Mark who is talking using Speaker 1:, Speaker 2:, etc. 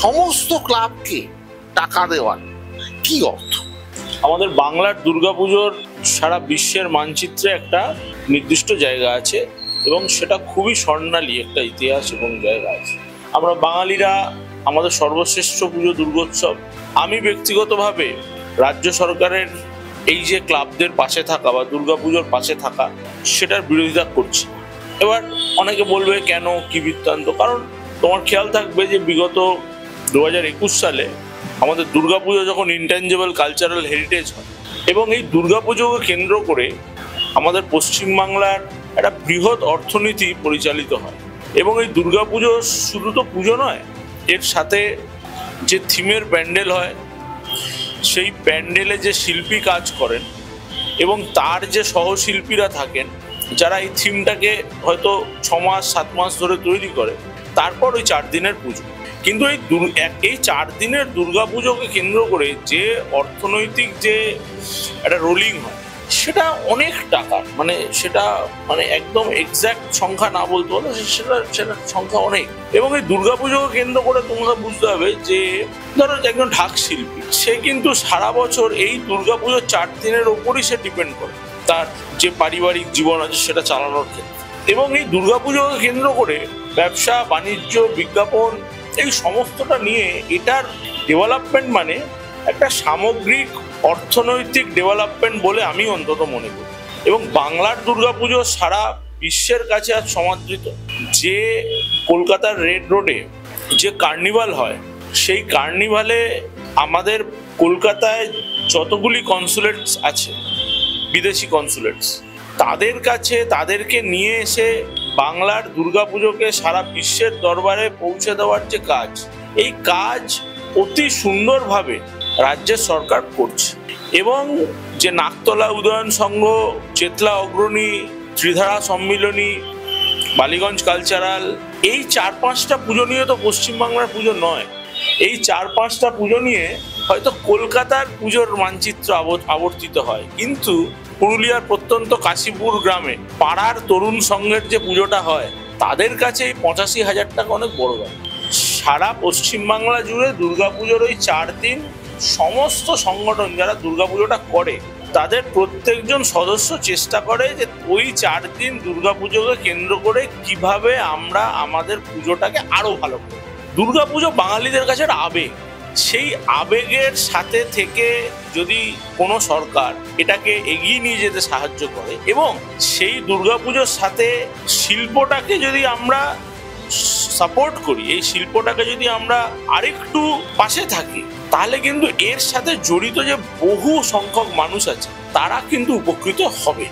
Speaker 1: সমস্ত ক্লাবকে টাকা দেওয়ার কি অর্থ?
Speaker 2: আমাদের বাংলার দুর্গাপুজোর সারা বিশ্বের মানচিত্রে একটা নির্দিষ্ট জায়গা আছে এবং সেটা খুবই স্বর্ণালী একটা ইতিহাস এবং জায়গা আছে। আমরা বাঙালিরা আমাদের সর্বশ্রেষ্ঠ পুজো দুর্গোৎসব। আমি ব্যক্তিগতভাবে রাজ্য সরকারের এই যে ক্লাবদের পাশে থাকা বা দুর্গাপুজোর পাশে থাকা সেটার বিরোধিতা করছি। এবার অনেকে বলবে কেন, কি বৃত্তান্ত? কারণ তোমার খেয়াল থাকবে যে বিগত 2021 সালে আমাদের দুর্গাপুজো যখন ইনট্যাঞ্জেবল কালচারাল হেরিটেজ হয় এবং এই দুর্গাপুজোকে কেন্দ্র করে আমাদের পশ্চিমবাংলার একটা বৃহৎ অর্থনীতি পরিচালিত হয়। এবং এই দুর্গাপুজো শুধু তো পুজো নয়, এর সাথে যে থিমের প্যান্ডেল হয়, সেই প্যান্ডেলে যে শিল্পী কাজ করেন এবং তার যে সহশিল্পীরা থাকেন যারা এই থিমটাকে হয়তো 6 মাস 7 মাস ধরে তৈরি করে, তারপর ওই 4 দিনের পুজো। কিন্তু এই 4 দিনের দুর্গাপুজোকে কেন্দ্র করে যে অর্থনৈতিক যে একটা রোলিং হয় সেটা অনেক টাকা, সেটা একদম এক্সাক্ট সংখ্যা না বলতে হলে সেটা সংখ্যা অনেক। এবং এই দুর্গাপুজোকে কেন্দ্র করে তোমরা বুঝতে হবে যে ধরো একজন ঢাক শিল্পী, সে কিন্তু সারা বছর এই দুর্গাপুজোর 4 দিনের ওপরই সে ডিপেন্ড করে তার যে পারিবারিক জীবন আছে সেটা চালানোর ক্ষেত্রে। এবং এই দুর্গাপুজোকে কেন্দ্র করে ব্যবসা বাণিজ্য বিজ্ঞাপন এই সমস্তটা নিয়ে এটার ডেভেলপমেন্ট একটা সামগ্রিক অর্থনৈতিক ডেভেলপমেন্ট বলে আমি অন্তত মনে করি। এবং বাংলার দুর্গাপুজো সারা বিশ্বের কাছে আজ সমাদৃত। যে কলকাতার রেড রোডে যে কার্নিভাল হয়, সেই কার্নিভালে আমাদের কলকাতায় যতগুলি কনসুলেটস আছে, বিদেশি কনসুলেটস, তাদের কাছে তাদেরকে নিয়ে এসে বাংলার দুর্গাপুজোকে সারা বিশ্বের দরবারে পৌঁছে দেওয়ার যে কাজ, এই কাজ অতি সুন্দরভাবে রাজ্যের সরকার করছে। এবং যে নাকতলা উদয়ন সংঘ, চেতলা অগ্রণী, ত্রিধারা সম্মিলনী, বালিগঞ্জ কালচারাল, এই 4-5টা পুজো নিয়ে তো পশ্চিমবাংলার পুজো নয়। এই 4-5টা পুজো নিয়ে হয়তো কলকাতার পুজোর মানচিত্র আবর্তিত হয়, কিন্তু পুরুলিয়ার প্রত্যন্ত কাশীপুর গ্রামে পাড়ার তরুণ সংঘের যে পুজোটা হয়, তাদের কাছে এই 85,000 টাকা অনেক বড় ব্যাপার। সারা পশ্চিমবাংলা জুড়ে দুর্গাপুজোর ওই 4 দিন সমস্ত সংগঠন যারা দুর্গাপুজোটা করে তাদের প্রত্যেকজন সদস্য চেষ্টা করে যে ওই 4 দিন দুর্গাপুজোকে কেন্দ্র করে কিভাবে আমরা আমাদের পুজোটাকে আরো ভালো করি। দুর্গাপুজো বাঙালিদের কাছে একটা আবেগ। সেই আবেগের সাথে থেকে যদি কোনো সরকার এটাকে এগিয়ে নিয়ে যেতে সাহায্য করে এবং সেই দুর্গাপুজোর সাথে শিল্পটাকে যদি আমরা সাপোর্ট করি, এই শিল্পটাকে যদি আমরা আরেকটু পাশে থাকি, তাহলে কিন্তু এর সাথে জড়িত যে বহু সংখ্যক মানুষ আছে তারা কিন্তু উপকৃত হবে।